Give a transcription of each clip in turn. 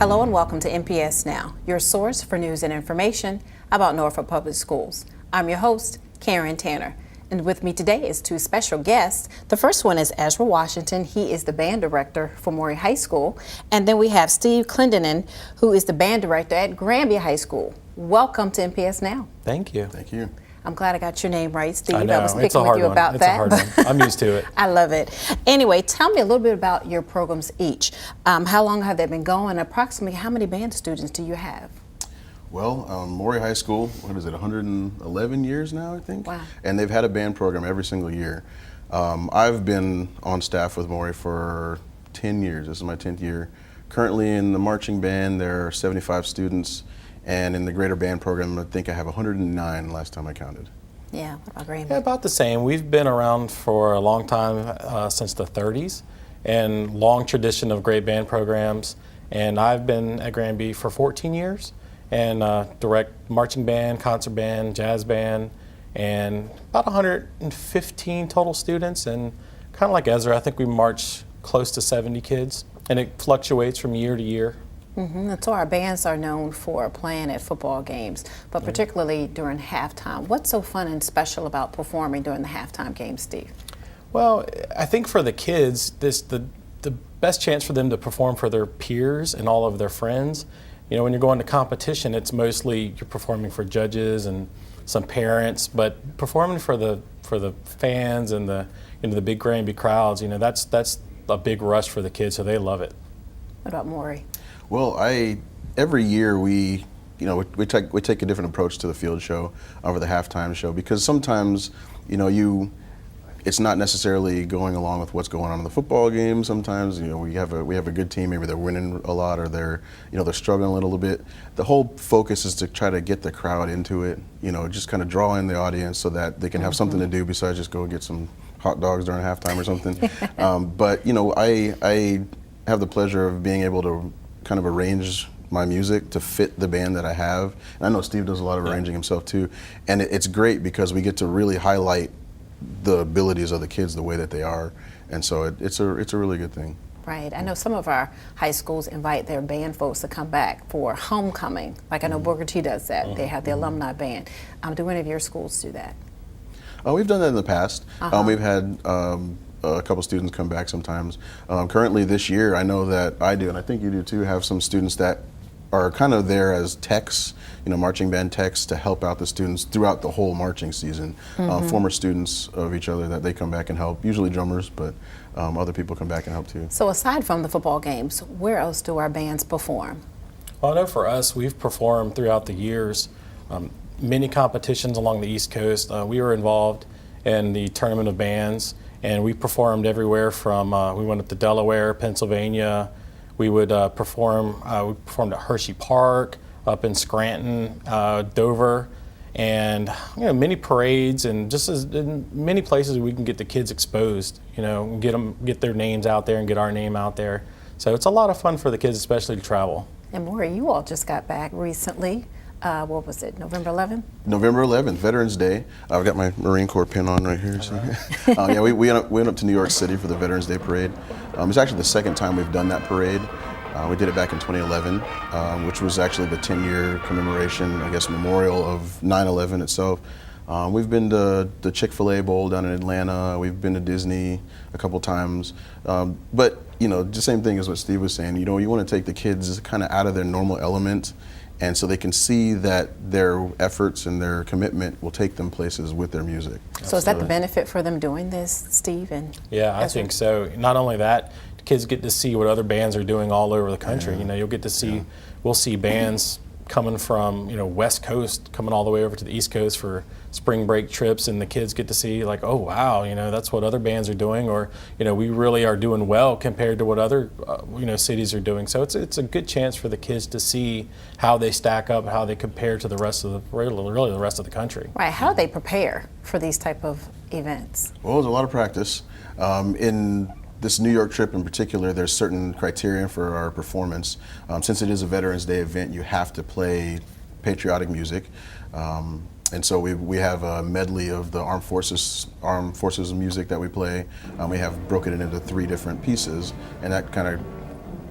Hello and welcome to NPS Now, your source for news and information about Norfolk Public Schools. I'm your host, Karen Tanner, and with me today is two special guests. The first one is Ezra Washington. He is the band director for Maury High School. And then we have Steve Clendenin, who is the band director at Granby High School. Welcome to NPS Now. Thank you. Thank you. I'm glad I got your name right, Steve. I know. I was It's a speaking hard with you one. about It's that. a hard one. I'm used to it. I love it. Anyway, tell me a little bit about your programs each. How long have they been going? Approximately how many band students do you have? Well, Maury High School, what is it, 111 years now, I think? Wow. And they've had a band program every single year. I've been on staff with Maury for 10 years. This is my 10th year. Currently in the marching band, there are 75 students. And in the greater band program, I think I have 109 last time I counted. Yeah, what about Granby? Yeah, about the same. We've been around for a long time, since the 30s, and long tradition of great band programs. And I've been at Granby for 14 years, and direct marching band, concert band, jazz band, and about 115 total students. And kind of like Ezra, I think we march close to 70 kids, and it fluctuates from year to year. And so our bands are known for playing at football games, but particularly during halftime. What's so fun and special about performing during the halftime game, Steve? Well, I think for the kids, the best chance for them to perform for their peers and all of their friends. You know, when you're going to competition, it's mostly you're performing for judges and some parents, but performing for the fans and the big Granby crowds, you know, that's a big rush for the kids, so they love it. What about Maury? Well, every year we take a different approach to the field show over the halftime show, because sometimes, it's not necessarily going along with what's going on in the football game. Sometimes, we have a good team, maybe they're winning a lot or they're struggling a little bit. The whole focus is to try to get the crowd into it, just kind of draw in the audience so that they can have something to do besides just go get some hot dogs during halftime or something. But I have the pleasure of being able to kind of arrange my music to fit the band that I have. And I know Steve does a lot of arranging himself too. And it's great because we get to really highlight the abilities of the kids the way that they are. And so it's a really good thing. Right. I know some of our high schools invite their band folks to come back for homecoming. Like I know Booker T does that. They have the alumni band. Do any of your schools do that? We've done that in the past. We've had a couple students come back sometimes. Currently this year, I know that I do, and I think you do too, have some students that are kind of there as techs, marching band techs to help out the students throughout the whole marching season. Former students of each other that they come back and help, usually drummers, but other people come back and help too. So aside from the football games, where else do our bands perform? Well, I know for us, we've performed throughout the years, many competitions along the East Coast. We were involved in the Tournament of Bands, and we performed everywhere from, we went up to Delaware, Pennsylvania. We would performed at Hershey Park, up in Scranton, Dover, and many parades, and just as in many places we can get the kids exposed, get their names out there and get our name out there. So it's a lot of fun for the kids, especially to travel. And Maury, you all just got back recently. What was it, November 11th? November 11th, Veterans Day. I've got my Marine Corps pin on right here. So. Yeah, we went up to New York City for the Veterans Day parade. It's actually the second time we've done that parade. We did it back in 2011, which was actually the 10-year commemoration, I guess, memorial of 9/11 itself. We've been to the Chick-fil-A Bowl down in Atlanta. We've been to Disney a couple times. But, the same thing as what Steve was saying. You want to take the kids kind of out of their normal element, and so they can see that their efforts and their commitment will take them places with their music. So is that the benefit for them doing this, Steve? Yeah, I think so. Not only that, the kids get to see what other bands are doing all over the country. You'll get to see, we'll see bands coming from, West Coast, coming all the way over to the East Coast for spring break trips, and the kids get to see like, oh wow, that's what other bands are doing, or we really are doing well compared to what other cities are doing. So it's a good chance for the kids to see how they stack up, how they compare to the rest of the rest of the country. Right. How do they prepare for these type of events? Well, there's a lot of practice. In this New York trip in particular, there's certain criteria for our performance. Since it is a Veterans Day event, you have to play patriotic music. And so we have a medley of the armed forces music that we play. We have broken it into 3 different pieces, and that kind of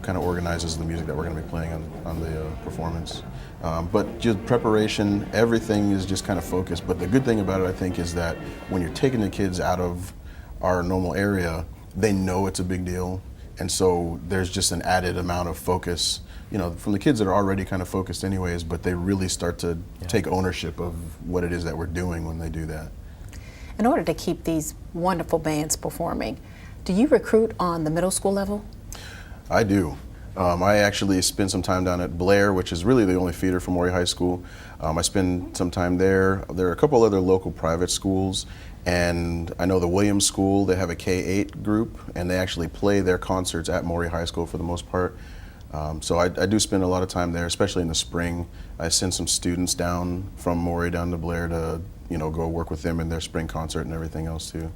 kind of organizes the music that we're going to be playing on the performance. But just preparation, everything is just kind of focused. But the good thing about it, I think, is that when you're taking the kids out of our normal area, they know it's a big deal. And so there's just an added amount of focus, you know, from the kids that are already kind of focused anyways, but they really start to take ownership of what it is that we're doing when they do that. In order to keep these wonderful bands performing, do you recruit on the middle school level? I do. I actually spend some time down at Blair, which is really the only feeder for Maury High School. I spend some time there. There are a couple other local private schools, and I know the Williams School, they have a K-8 group, and they actually play their concerts at Maury High School for the most part. So I do spend a lot of time there, especially in the spring. I send some students down from Maury down to Blair to, you know, go work with them in their spring concert and everything else too.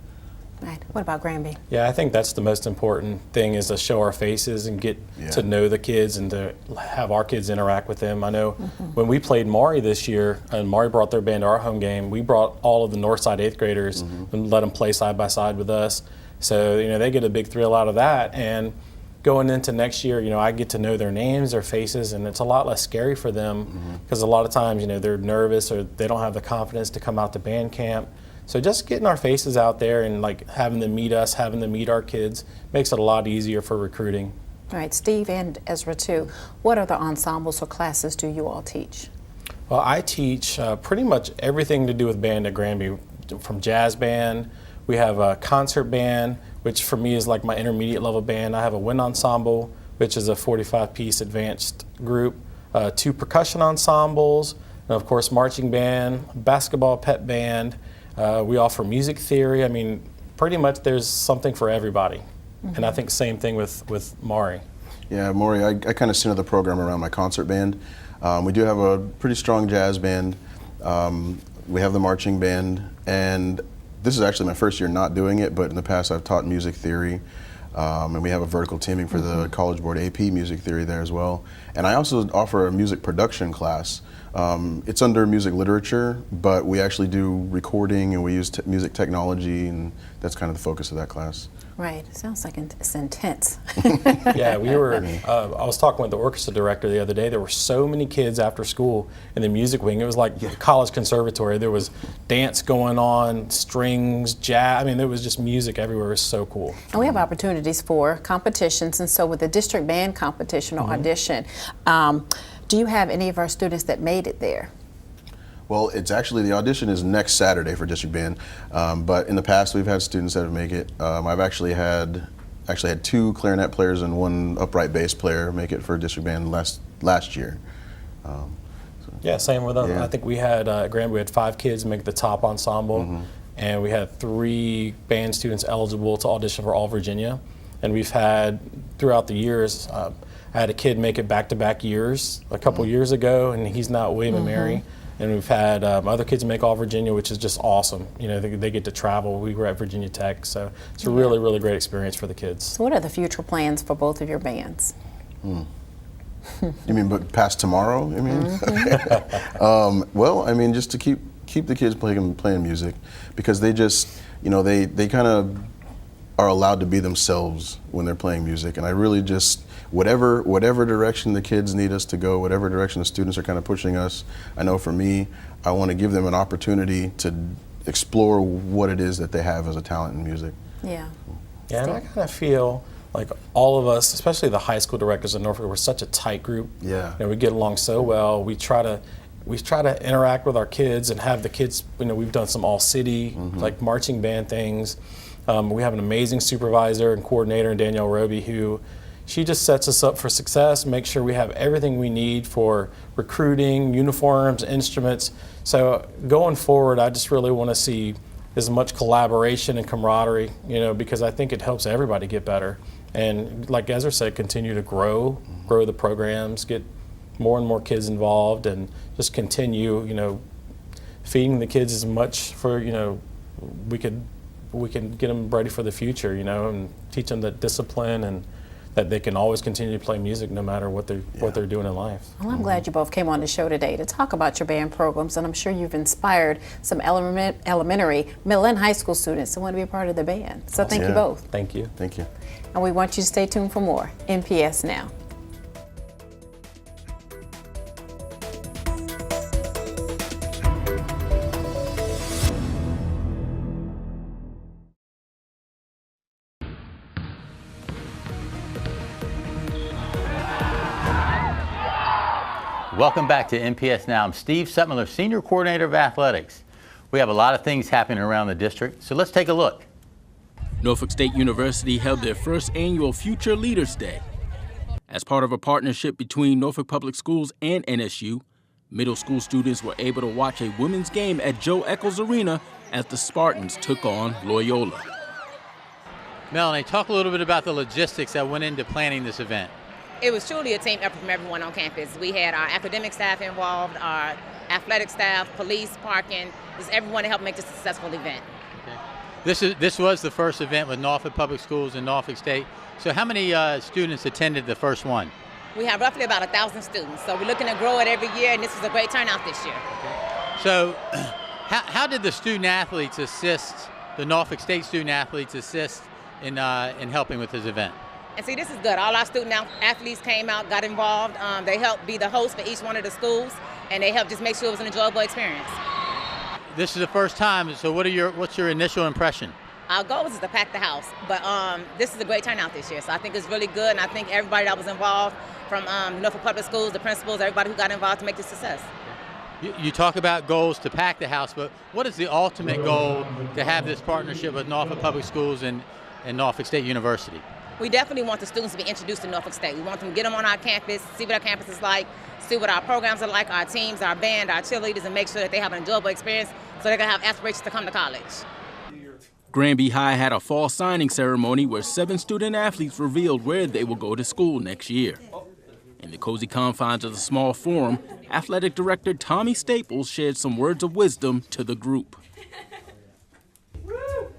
Right. What about Granby? Yeah, I think that's the most important thing, is to show our faces and get to know the kids and to have our kids interact with them. I know when we played Maury this year, and Maury brought their band to our home game, we brought all of the Northside 8th graders and let them play side by side with us. So, you know, they get a big thrill out of that. And going into next year, you know, I get to know their names, their faces, and it's a lot less scary for them because a lot of times, you know, they're nervous or they don't have the confidence to come out to band camp. So just getting our faces out there and like having them meet us, having them meet our kids, makes it a lot easier for recruiting. All right, Steve and Ezra too. What other ensembles or classes do you all teach? Well, I teach pretty much everything to do with band at Granby, from jazz band. We have a concert band, which for me is like my intermediate level band. I have a wind ensemble, which is a 45-piece advanced group, 2 percussion ensembles, and of course marching band, basketball pep band. We offer music theory. I mean, pretty much there's something for everybody. And I think same thing with Maury. Yeah, Maury, I kind of center the program around my concert band. We do have a pretty strong jazz band. We have the marching band, and this is actually my first year not doing it, but in the past I've taught music theory. And we have a vertical teaming for the College Board AP music theory there as well. And I also offer a music production class. It's under music literature, but we actually do recording and we use music technology, and that's kind of the focus of that class. Right. It sounds like it's intense. Yeah, we were, I was talking with the orchestra director the other day. There were so many kids after school in the music wing. It was like a college conservatory. There was dance going on, strings, jazz. I mean, there was just music everywhere. It was so cool. And we have opportunities for competitions, and so with the district band competition or audition, do you have any of our students that made it there? Well, it's actually, the audition is next Saturday for district band, but in the past we've had students that have made it. I've actually had 2 clarinet players and 1 upright bass player make it for district band last year. Yeah, same with us. Yeah. I think we had, at Granby, we had 5 kids make the top ensemble, and we had 3 band students eligible to audition for All Virginia. And we've had, throughout the years, I had a kid make it back-to-back years a couple years ago, and he's now at William and Mary. And we've had other kids make All Virginia, which is just awesome. You know, they get to travel. We were at Virginia Tech, so it's a really, really great experience for the kids. So what are the future plans for both of your bands? You mean but past tomorrow? I mean, well, I mean, just to keep the kids playing music, because they just, you know, they kind of are allowed to be themselves when they're playing music, and I really just, whatever direction the kids need us to go, whatever direction the students are kind of pushing us, I know for me, I want to give them an opportunity to explore what it is that they have as a talent in music. Yeah. Yeah, and I kind of feel like all of us, especially the high school directors in Norfolk, we're such a tight group. Yeah. You know, we get along so well. We try to interact with our kids and have the kids, you know, we've done some all-city, like marching band things. We have an amazing supervisor and coordinator in Danielle Roby, who she just sets us up for success, makes sure we have everything we need for recruiting, uniforms, instruments. So going forward, I just really want to see as much collaboration and camaraderie, you know, because I think it helps everybody get better. And like Ezra said, continue to grow the programs, get more and more kids involved, and just continue, you know, feeding the kids as much for, you know, we can get them ready for the future, you know, and teach them that discipline and that they can always continue to play music no matter what they're doing in life. Well, I'm glad you both came on the show today to talk about your band programs, and I'm sure you've inspired some elementary, middle, and high school students to want to be a part of the band. So thank you both. Thank you. Thank you. And we want you to stay tuned for more NPS Now. Welcome back to NPS Now. I'm Steve Sutmiller, Senior Coordinator of Athletics. We have a lot of things happening around the district, so let's take a look. Norfolk State University held their first annual Future Leaders Day. As part of a partnership between Norfolk Public Schools and NSU, middle school students were able to watch a women's game at Joe Eccles Arena as the Spartans took on Loyola. Melanie, talk a little bit about the logistics that went into planning this event. It was truly a team effort from everyone on campus. We had our academic staff involved, our athletic staff, police, parking, just everyone to help make this a successful event. Okay. This was the first event with Norfolk Public Schools in Norfolk State. So how many students attended the first one? We have roughly about 1,000 students, so we're looking to grow it every year, and this is a great turnout this year. Okay. So how did the student athletes assist, the Norfolk State student athletes assist in helping with this event? And see, this is good. All our student athletes came out, got involved. They helped be the host for each one of the schools, and they helped just make sure it was an enjoyable experience. This is the first time, so what's your initial impression? Our goal is to pack the house, but this is a great turnout this year, so I think it's really good, and I think everybody that was involved, from Norfolk Public Schools, the principals, everybody who got involved to make this a success. You talk about goals to pack the house, but what is the ultimate goal to have this partnership with Norfolk Public Schools and Norfolk State University? We definitely want the students to be introduced to Norfolk State. We want them to get them on our campus, see what our campus is like, see what our programs are like, our teams, our band, our cheerleaders, and make sure that they have an enjoyable experience so they're going to have aspirations to come to college. Granby High had a fall signing ceremony where 7 student athletes revealed where they will go to school next year. In the cozy confines of the small forum, Athletic Director Tommy Staples shared some words of wisdom to the group.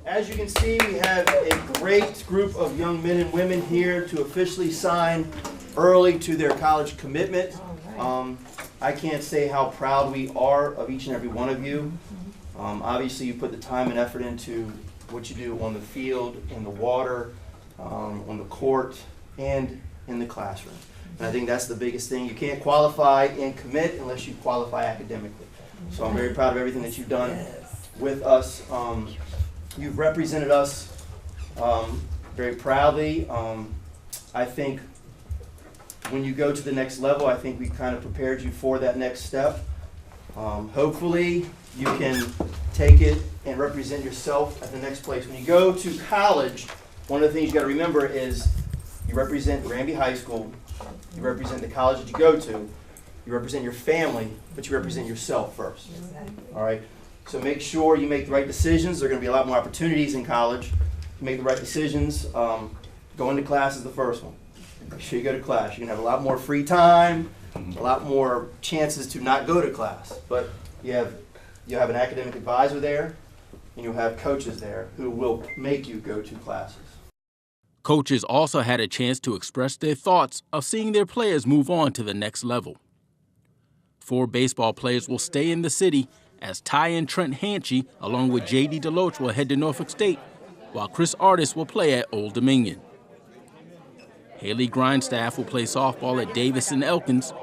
As you can see, we have a great group of young men and women here to officially sign early to their college commitment. I can't say how proud we are of each and every one of you. Obviously, you put the time and effort into what you do on the field, in the water, on the court, and in the classroom. And I think that's the biggest thing. You can't qualify and commit unless you qualify academically. So I'm very proud of everything that you've done with us. You've represented us very proudly. I think when you go to the next level, I think we kind of prepared you for that next step. Hopefully, you can take it and represent yourself at the next place. When you go to college, one of the things you got to remember is you represent Granby High School, you represent the college that you go to, you represent your family, but you represent yourself first. All right? So make sure you make the right decisions. There are going to be a lot more opportunities in college. Make the right decisions. Going to class is the first one. Make sure you go to class. You're going to have a lot more free time, a lot more chances to not go to class. But you have an academic advisor there, and you'll have coaches there who will make you go to classes. Coaches also had a chance to express their thoughts of seeing their players move on to the next level. 4 baseball players will stay in the city as Ty and Trent Hanchy, along with J.D. Deloach, will head to Norfolk State, while Chris Artis will play at Old Dominion. Haley Grindstaff will play softball at Davis and Elkins.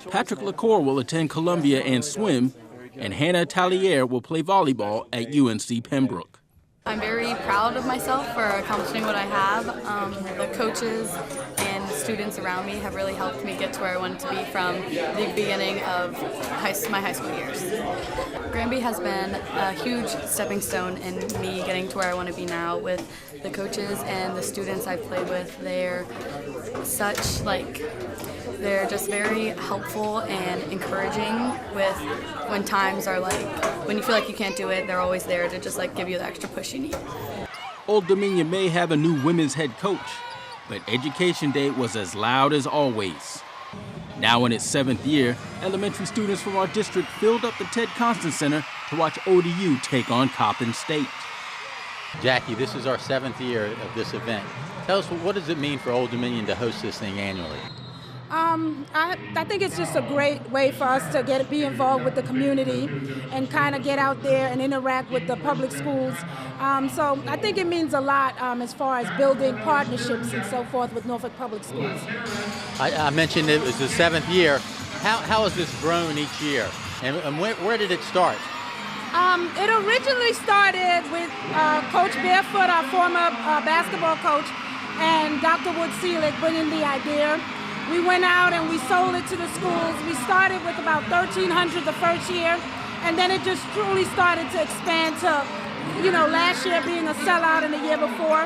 Patrick LaCour will attend Columbia and swim, and Hannah Tallier will play volleyball at UNC Pembroke. I'm very proud of myself for accomplishing what I have. The coaches and students around me have really helped me get to where I wanted to be from the beginning of my high school years. Granby has been a huge stepping stone in me getting to where I want to be now with the coaches and the students I've played with. They're just very helpful and encouraging with when times are when you feel like you can't do it, they're always there to just give you the extra push you need. Old Dominion may have a new women's head coach, but Education Day was as loud as always. Now in its 7th year, elementary students from our district filled up the Ted Constant Center to watch ODU take on Coppin State. Jackie, this is our 7th year of this event. Tell us, what does it mean for Old Dominion to host this thing annually? I think it's just a great way for us to be involved with the community and kind of get out there and interact with the public schools. So I think it means a lot as far as building partnerships and so forth with Norfolk Public Schools. I mentioned it was the 7th year. How has this grown each year? And where did it start? It originally started with Coach Barefoot, our former basketball coach, and Dr. Wood Seelig bringing the idea. We went out and we sold it to the schools. We started with about 1,300 the first year, and then it just truly started to expand to, last year being a sellout and the year before.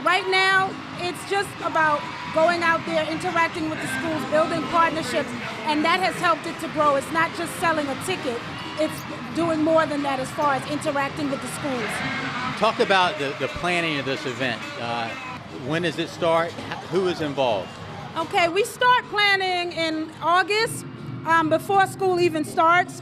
Right now, it's just about going out there, interacting with the schools, building partnerships, and that has helped it to grow. It's not just selling a ticket, it's doing more than that as far as interacting with the schools. Talk about the planning of this event. When does it start? Who is involved? Okay, we start planning in August, before school even starts,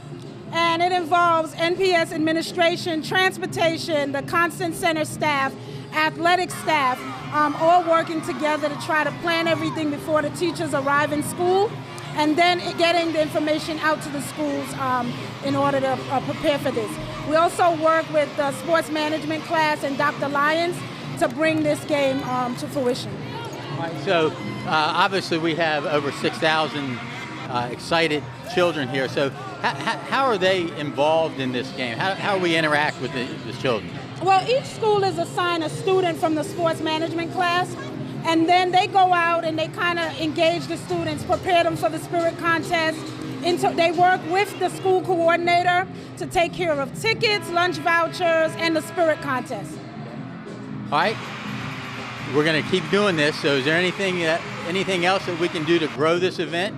and it involves NPS administration, transportation, the Constant Center staff, athletic staff, all working together to try to plan everything before the teachers arrive in school, and then getting the information out to the schools in order to prepare for this. We also work with the sports management class and Dr. Lyons to bring this game to fruition. All right, so obviously we have over 6,000 excited children here. So how are they involved in this game? How do we interact with the children? Well, each school is assigned a student from the sports management class, and then they go out and they kind of engage the students, prepare them for the spirit contest. They work with the school coordinator to take care of tickets, lunch vouchers, and the spirit contest. All right. We're going to keep doing this. So is there anything else that we can do to grow this event?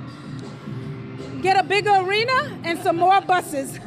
Get a bigger arena and some more buses.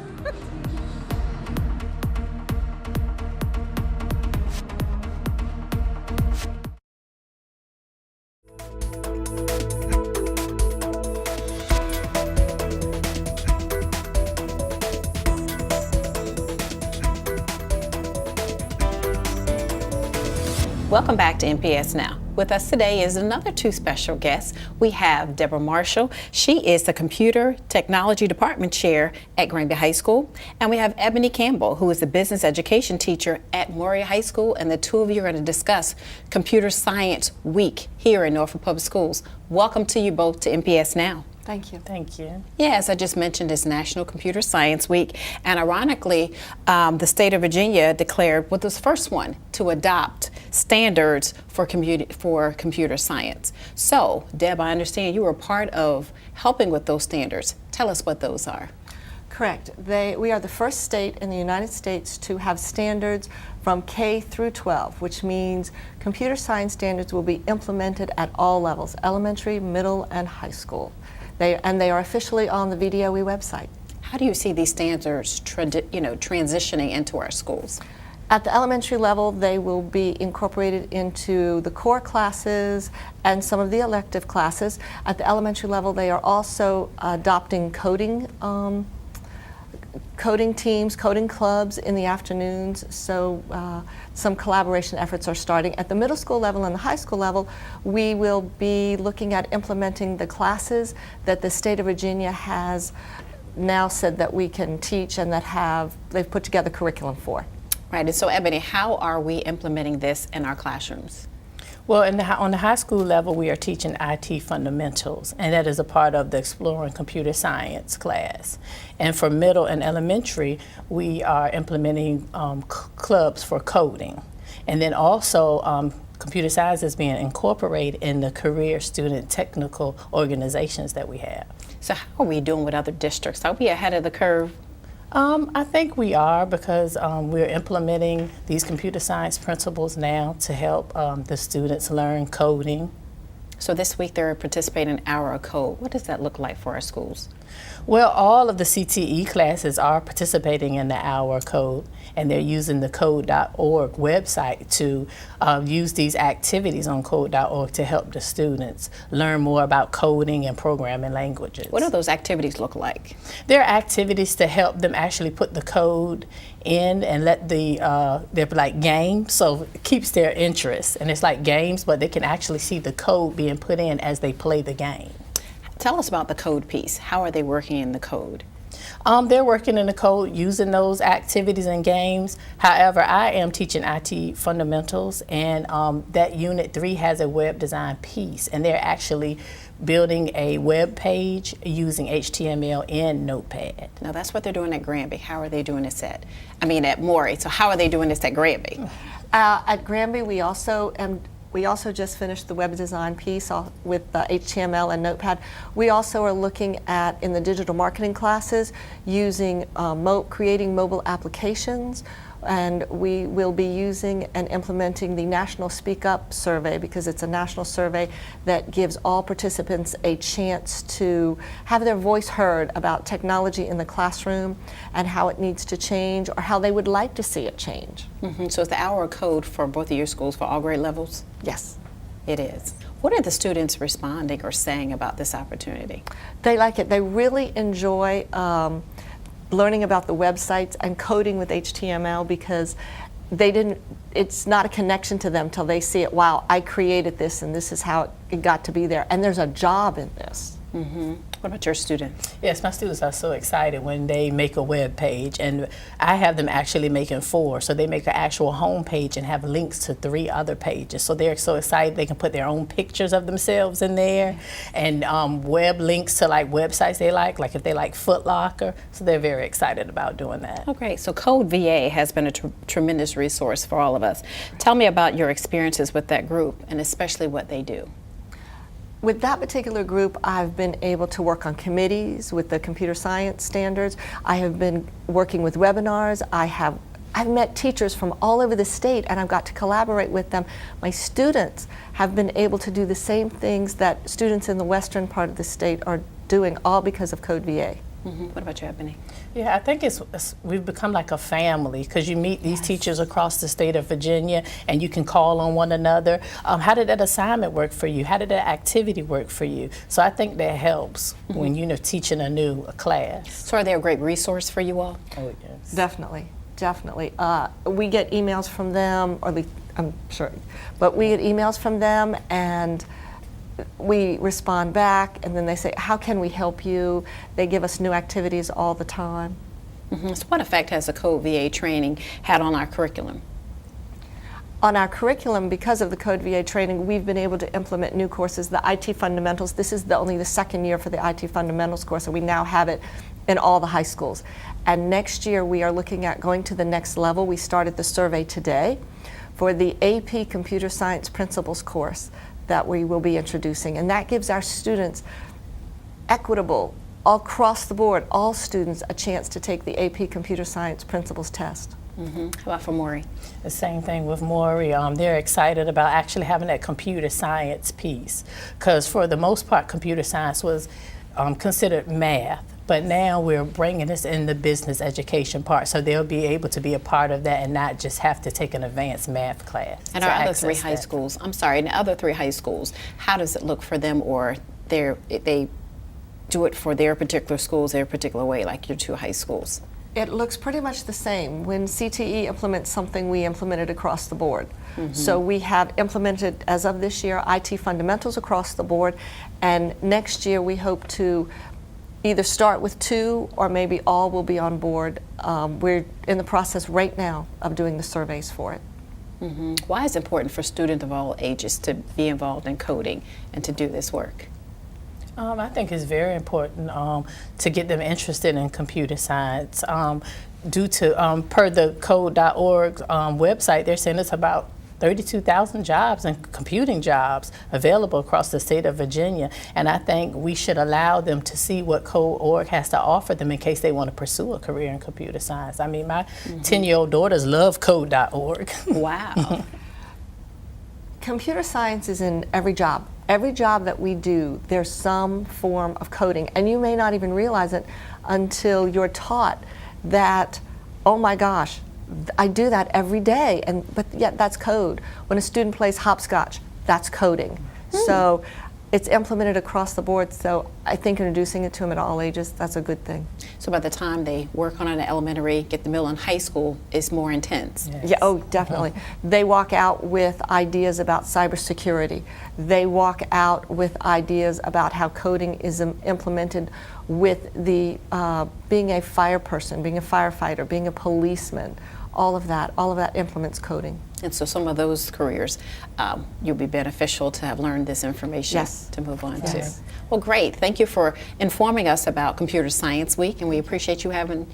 Welcome back to NPS Now. With us today is another two special guests. We have Deborah Marshall. She is the Computer Technology Department Chair at Granby High School. And we have Ebony Campbell, who is the Business Education Teacher at Maury High School. And the two of you are going to discuss Computer Science Week here in Norfolk Public Schools. Welcome to you both to NPS Now. Thank you. Thank you. Yeah, as I just mentioned, it's National Computer Science Week, and ironically, the state of Virginia declared was the first one to adopt standards for computer science. So, Deb, I understand you were part of helping with those standards. Tell us what those are. Correct. We are the first state in the United States to have standards from K through 12, which means computer science standards will be implemented at all levels, elementary, middle, and high school. They are officially on the VDOE website. How do you see these standards transitioning into our schools? At the elementary level, they will be incorporated into the core classes and some of the elective classes. At the elementary level, they are also adopting coding teams, coding clubs in the afternoons, so some collaboration efforts are starting. At the middle school level and the high school level, we will be looking at implementing the classes that the state of Virginia has now said that we can teach and that they've put together curriculum for. Right, and so Ebony, how are we implementing this in our classrooms? Well, on the high school level, we are teaching IT fundamentals, and that is a part of the Exploring Computer Science class. And for middle and elementary, we are implementing clubs for coding. And then also, computer science is being incorporated in the career student technical organizations that we have. So how are we doing with other districts? Are we ahead of the curve? I think we are, because we're implementing these computer science principles now to help the students learn coding. So this week they're participating in Hour of Code. What does that look like for our schools? Well, all of the CTE classes are participating in the Hour Code, and they're using the code.org website to use these activities on code.org to help the students learn more about coding and programming languages. What do those activities look like? They're activities to help them actually put the code in and let they're like games, so it keeps their interest. And it's like games, but they can actually see the code being put in as they play the game. Tell us about the code piece. How are they working in the code? They're working in the code using those activities and games. However, I am teaching IT fundamentals, and that Unit 3 has a web design piece, and they're actually building a web page using HTML and Notepad. Now that's what they're doing at Granby. How are they doing this at Morey? So how are they doing this at Granby? At Granby, we also just finished the web design piece with HTML and Notepad. We also are looking at, in the digital marketing classes, using creating mobile applications, and we will be using and implementing the National Speak Up survey, because it's a national survey that gives all participants a chance to have their voice heard about technology in the classroom and how it needs to change or how they would like to see it change. So is the Hour Code for both of your schools for all grade levels? Yes. It is. What are the students responding or saying about this opportunity? They like it. They really enjoy learning about the websites and coding with HTML, because it's not a connection to them till they see it. Wow, I created this and this is how it got to be there. And there's a job in this. What about your students? Yes, my students are so excited when they make a web page, and I have them actually making 4. So they make an actual home page and have links to 3 other pages. So they're so excited they can put their own pictures of themselves in there, and web links to like websites they like if they like Foot Locker. So they're very excited about doing that. Oh, great. So Code VA has been a tremendous resource for all of us. Tell me about your experiences with that group, and especially what they do. With that particular group, I've been able to work on committees with the computer science standards. I have been working with webinars. I've met teachers from all over the state, and I've got to collaborate with them. My students have been able to do the same things that students in the western part of the state are doing, all because of Code VA. What about you, Ebony? Yeah, I think we've become like a family, because you meet these teachers across the state of Virginia and you can call on one another. How did that assignment work for you? How did that activity work for you? So I think that helps when you're teaching a new class. So are they a great resource for you all? Oh, yes. Definitely, definitely. We get emails from them, or at least, I'm sure, but we get emails from them, and we respond back, and then they say, how can we help you? They give us new activities all the time. So what effect has the Code VA training had on our curriculum? On our curriculum, because of the Code VA training, we've been able to implement new courses, the IT fundamentals. This is only the second year for the IT fundamentals course, and we now have it in all the high schools. And next year we are looking at going to the next level. We started the survey today for the AP Computer Science Principles course that we will be introducing, and that gives our students equitable, all across the board, all students a chance to take the AP Computer Science Principles test. How about for Morey? The same thing with Morey. They're excited about actually having that computer science piece, because for the most part computer science was considered math. But now we're bringing this in the business education part, so they'll be able to be a part of that and not just have to take an advanced math class. And our other 3 high schools, in the other 3 high schools, how does it look for them, or they do it for their particular schools, their particular way, like your 2 high schools? It looks pretty much the same. When CTE implements something, we implement it across the board. So we have implemented, as of this year, IT fundamentals across the board, and next year we hope to either start with 2 or maybe all will be on board. We're in the process right now of doing the surveys for it. Why is it important for students of all ages to be involved in coding and to do this work? I think it's very important to get them interested in computer science. Due to, per the code.org website, they're saying it's about 32,000 jobs and computing jobs available across the state of Virginia, and I think we should allow them to see what Code.org has to offer them in case they want to pursue a career in computer science. I mean, my 10-year-old daughters love Code.org. Wow. Computer science is in every job. Every job that we do, there's some form of coding, and you may not even realize it until you're taught that, oh my gosh, I do that every day, but yet that's code. When a student plays hopscotch, that's coding. So it's implemented across the board, so I think introducing it to them at all ages, that's a good thing. So by the time they work on it in elementary, get the middle in high school, it's more intense. Yes. Yeah, oh, definitely. They walk out with ideas about cybersecurity. They walk out with ideas about how coding is implemented with the being a fire person, being a firefighter, being a policeman. All of that implements coding. And so some of those careers, you'll be beneficial to have learned this information Yes. to move on Yes. to. Well, great. Thank you for informing us about Computer Science Week, and we appreciate you having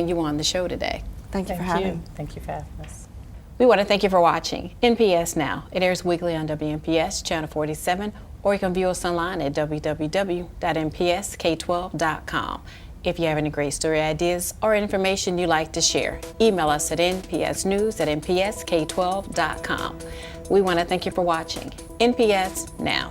you on the show today. Thank you for having me. Thank you for having us. We want to thank you for watching NPS Now. It airs weekly on WNPS Channel 47, or you can view us online at www.npsk12.com. If you have any great story ideas or information you'd like to share, email us at npsnews@npsk12.com. We want to thank you for watching NPS Now.